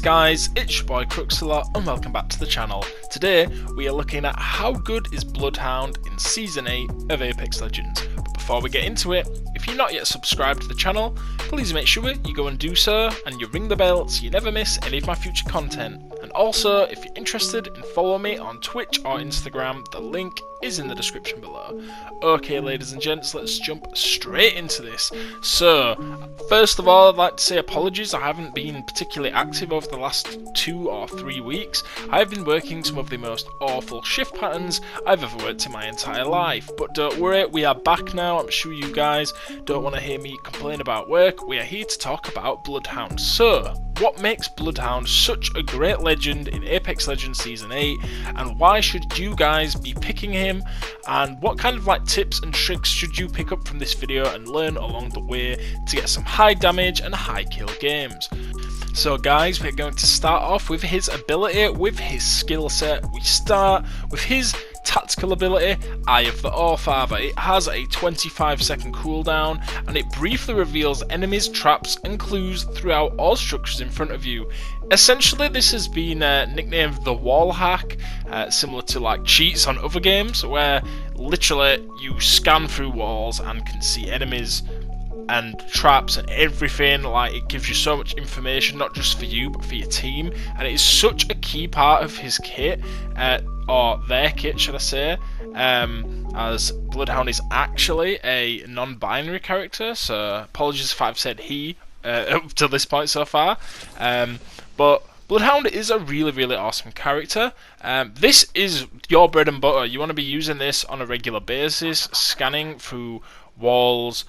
guys, it's your boy Crookesalot and welcome back to the channel. Today we are looking at how good is Bloodhound in Season 8 of Apex Legends. But before we get into it, if you're not yet subscribed to the channel, please make sure you go and do so and you ring the bell so you never miss any of my future content. And also, if you're interested in following me on Twitch or Instagram, the link is in the description below. Okay, ladies and gents, let's jump straight into this. So, first of all, I'd like to say apologies. I haven't been particularly active over the last 2 or 3 weeks. I've been working some of the most awful shift patterns I've ever worked in my entire life. But don't worry, we are back now. I'm sure you guys don't want to hear me complain about work. We are here to talk about Bloodhound. So, what makes Bloodhound such a great legend in Apex Legends Season 8, and why should you guys be picking him, and what kind of tips and tricks should you pick up from this video and learn along the way to get some high damage and high kill games. So guys, we're going to start off with his ability, with his skill set. We start with his tactical ability, Eye of the Allfather. It has a 25-second cooldown and it briefly reveals enemies, traps and clues throughout all structures in front of you. Essentially, this has been nicknamed the wall hack, similar to cheats on other games, where literally you scan through walls and can see enemies and traps and everything. It gives you so much information, not just for you but for your team, and it is such a key part of his kit, or their kit should I say, as Bloodhound is actually a non-binary character, so apologies if I've said he up to this point so far, but Bloodhound is a really awesome character. This is your bread and butter. You want to be using this on a regular basis, scanning through walls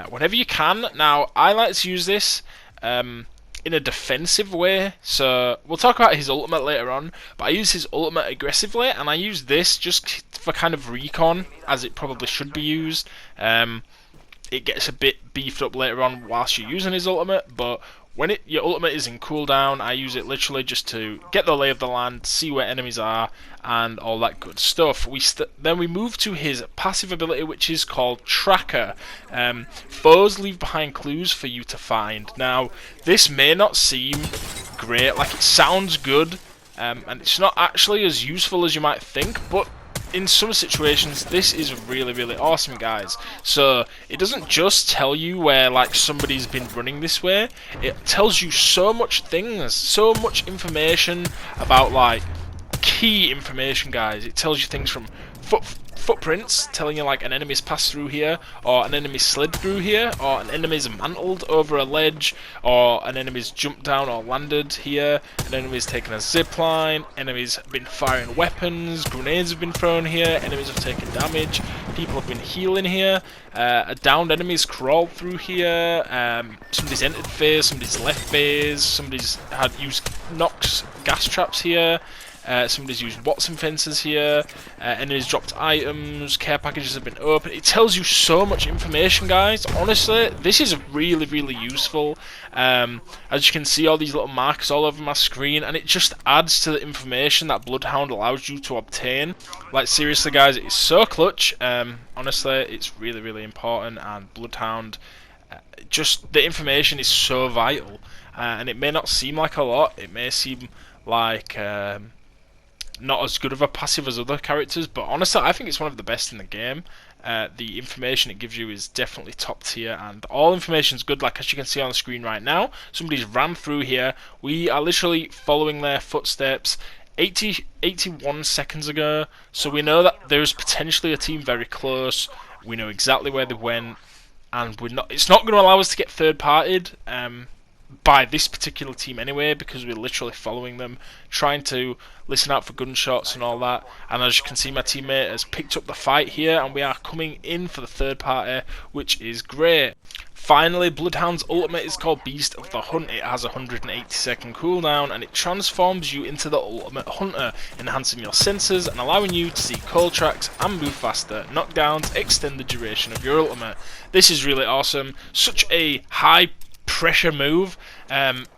whenever you can. Now, I like to use this in a defensive way, so we'll talk about his ultimate later on, but I use his ultimate aggressively, and I use this just for kind of recon, as it probably should be used. It gets a bit beefed up later on whilst you're using his ultimate, but when your ultimate is in cooldown, I use it literally just to get the lay of the land, see where enemies are, and all that good stuff. Then we move to his passive ability, which is called Tracker. Foes leave behind clues for you to find. Now, this may not seem great, it sounds good, and it's not actually as useful as you might think, but in some situations, this is really awesome, guys. So it doesn't just tell you where somebody's been running this way. It tells you so much things, so much information about key information, guys. It tells you things from footprints, telling you an enemy's passed through here, or an enemy slid through here, or an enemy's mantled over a ledge, or an enemy's jumped down or landed here, an enemy's taken a zip line, enemies have been firing weapons, grenades have been thrown here, enemies have taken damage, people have been healing here, a downed enemy's crawled through here, somebody's entered phase, somebody's left phase, somebody's used Nox gas traps here, somebody's used Watson fences here, enemies dropped items, care packages have been opened. It tells you so much information, guys. Honestly, this is really useful. As you can see, all these little markers all over my screen, and it just adds to the information that Bloodhound allows you to obtain. Seriously, guys, it's so clutch. Honestly, it's really important, and Bloodhound, just the information is so vital. And it may not seem like a lot. It may seem like not as good of a passive as other characters, but honestly I think it's one of the best in the game. The information it gives you is definitely top tier, and all information is good. As you can see on the screen right now, somebody's ran through here. We are literally following their footsteps 81 seconds ago, so we know that there's potentially a team very close. We know exactly where they went, and it's not going to allow us to get third-partied by this particular team anyway, because we're literally following them, trying to listen out for gunshots and all that. And as you can see, my teammate has picked up the fight here, and we are coming in for the third party, which is great. Finally, Bloodhound's ultimate is called Beast of the Hunt. It has a 180-second cooldown, and it transforms you into the ultimate hunter, enhancing your senses and allowing you to see cold tracks and move faster. Knockdowns extend the duration of your ultimate. This is really awesome. Such a high pressure move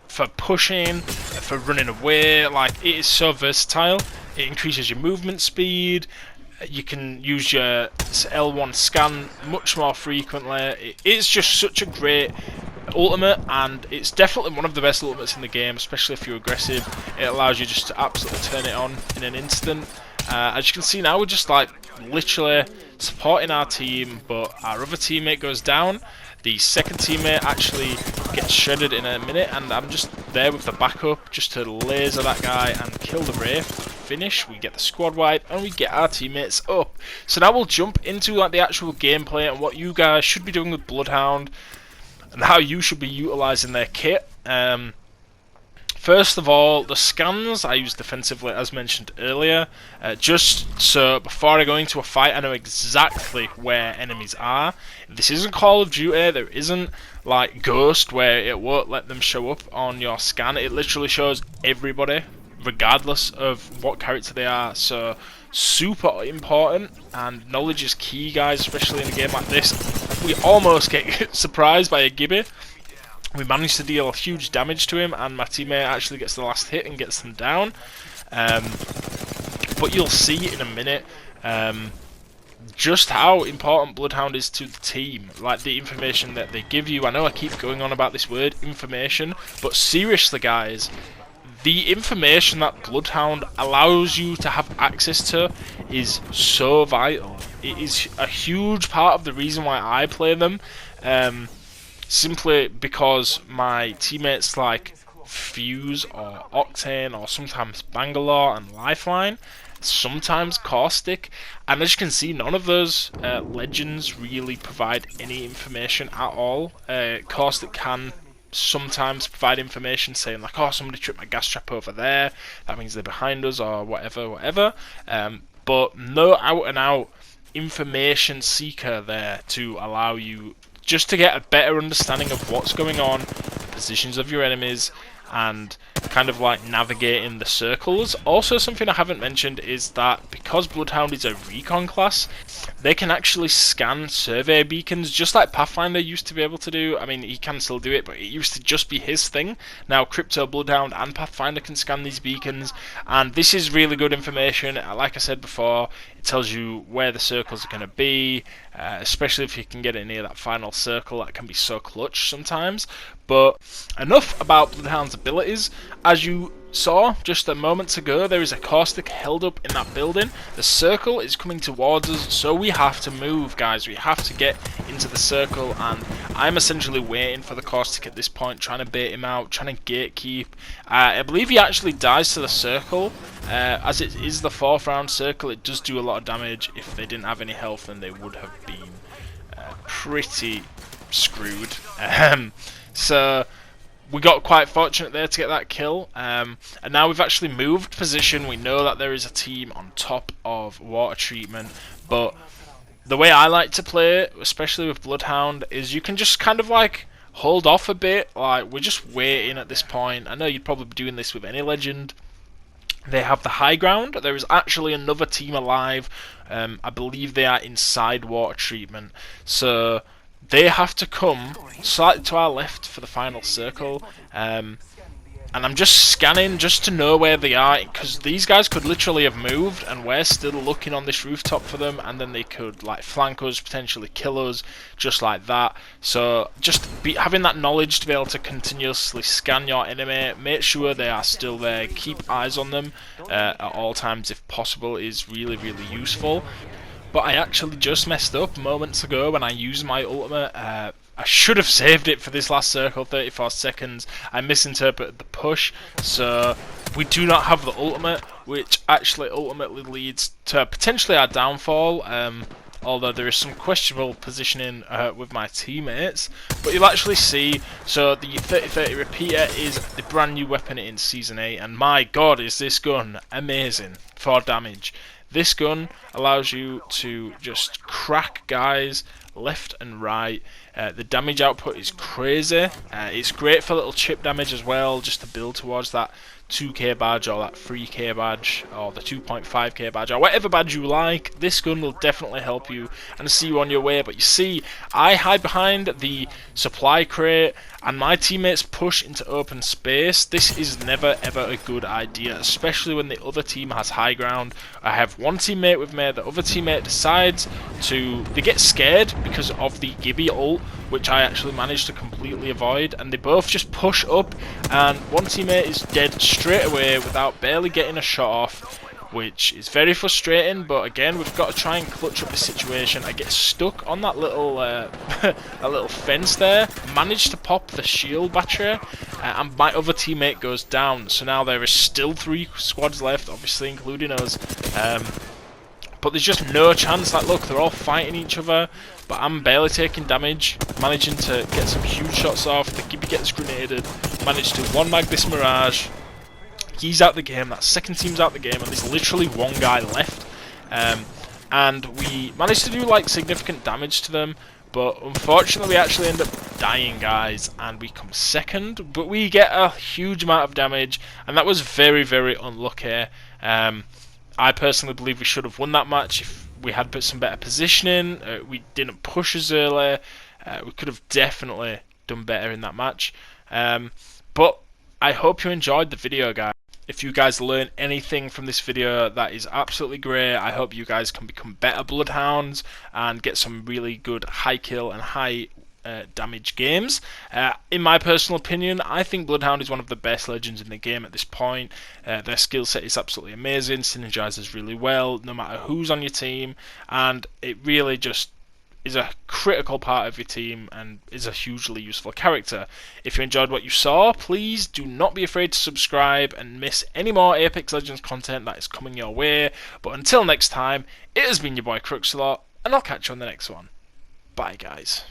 for pushing, for running away. It is so versatile. It increases your movement speed, you can use your L1 scan much more frequently. It's just such a great ultimate, and it's definitely one of the best ultimates in the game, especially if you're aggressive. It allows you just to absolutely turn it on in an instant. As you can see now, we're just like literally supporting our team, but our other teammate goes down. The second teammate actually gets shredded in a minute, and I'm just there with the backup just to laser that guy and kill the Wraith. Finish, we get the squad wipe, and we get our teammates up. So now we'll jump into like the actual gameplay and what you guys should be doing with Bloodhound and how you should be utilising their kit. First of all, the scans I use defensively, as mentioned earlier, just so before I go into a fight I know exactly where enemies are. This isn't Call of Duty, there isn't like Ghost where it won't let them show up on your scan. It literally shows everybody, regardless of what character they are, so super important, and knowledge is key, guys, especially in a game like this. We almost get surprised by a Gibby. We managed to deal huge damage to him, and my teammate actually gets the last hit and gets them down. But you'll see in a minute just how important Bloodhound is to the team. Like the information that they give you. I know I keep going on about this word, information, but seriously, guys, the information that Bloodhound allows you to have access to is so vital. It is a huge part of the reason why I play them. Simply because my teammates like Fuse or Octane or sometimes Bangalore and Lifeline, sometimes Caustic, and as you can see, none of those legends really provide any information at all. Caustic can sometimes provide information saying like, oh, somebody tripped my gas trap over there, that means they're behind us or whatever, but no out and out information seeker there to allow you just to get a better understanding of what's going on, the positions of your enemies, and kind of like navigating the circles. Also, something I haven't mentioned is that because Bloodhound is a recon class, they can actually scan survey beacons just like Pathfinder used to be able to do. I mean, he can still do it, but it used to just be his thing. Now Crypto, Bloodhound and Pathfinder can scan these beacons, and this is really good information. Like I said before, it tells you where the circles are going to be, especially if you can get it near that final circle. That can be so clutch sometimes. But enough about Bloodhound's abilities. As you saw just a moment ago, there is a Caustic held up in that building. The circle is coming towards us, so we have to move, guys. We have to get into the circle, and I'm essentially waiting for the Caustic at this point, trying to bait him out, trying to gatekeep. I believe he actually dies to the circle. As it is the 4th round circle, it does do a lot of damage. If they didn't have any health, then they would have been pretty screwed. So we got quite fortunate there to get that kill, and now we've actually moved position. We know that there is a team on top of water treatment, but the way I like to play, especially with Bloodhound, is you can just kind of like hold off a bit. Like, we're just waiting at this point. I know you'd probably be doing this with any legend. They have the high ground. There is actually another team alive. I believe they are inside water treatment, so they have to come slightly to our left for the final circle, and I'm just scanning just to know where they are, because these guys could literally have moved and we're still looking on this rooftop for them, and then they could like flank us, potentially kill us, just like that. So just having that knowledge to be able to continuously scan your enemy, make sure they are still there, keep eyes on them at all times if possible, is really, really useful. But I actually just messed up moments ago when I used my ultimate. I should have saved it for this last circle, 34 seconds. I misinterpreted the push, so we do not have the ultimate, which actually ultimately leads to potentially our downfall. Although there is some questionable positioning with my teammates. But you'll actually see, so the 30-30 repeater is the brand new weapon in Season 8, and my god, is this gun amazing for damage. This gun allows you to just crack guys left and right. The damage output is crazy. It's great for little chip damage as well, just to build towards that 2k badge or that 3k badge or the 2.5k badge or whatever badge you like. This gun will definitely help you and see you on your way. But you see, I hide behind the supply crate and my teammates push into open space. This is never ever a good idea, especially when the other team has high ground. I have one teammate with me, the other teammate decides to, they get scared because of the Gibby ult, which I actually managed to completely avoid, and they both just push up, and one teammate is dead straight away without barely getting a shot off, which is very frustrating. But again, we've got to try and clutch up the situation. I get stuck on that little that little fence there, managed to pop the shield battery, and my other teammate goes down. So now there is still 3 squads left, obviously including us. But there's just no chance. Like, look, they're all fighting each other, but I'm barely taking damage, managing to get some huge shots off. The Gibby gets grenaded, managed to one-mag this Mirage. He's out the game, that second team's out the game, and there's literally one guy left. And we managed to do like significant damage to them, but unfortunately we actually end up dying, guys, and we come second, but we get a huge amount of damage, and that was very, very unlucky. I personally believe we should have won that match if we had put some better positioning. We didn't push as early. We could have definitely done better in that match. But I hope you enjoyed the video, guys. If you guys learn anything from this video, that is absolutely great. I hope you guys can become better Bloodhounds and get some really good high kill and high damage games. In my personal opinion, I think Bloodhound is one of the best legends in the game at this point. Their skill set is absolutely amazing, synergizes really well no matter who's on your team, and it really just is a critical part of your team and is a hugely useful character. If you enjoyed what you saw, please do not be afraid to subscribe and miss any more Apex Legends content that is coming your way. But until next time, it has been your boy Crookesalot, and I'll catch you on the next one. Bye, guys.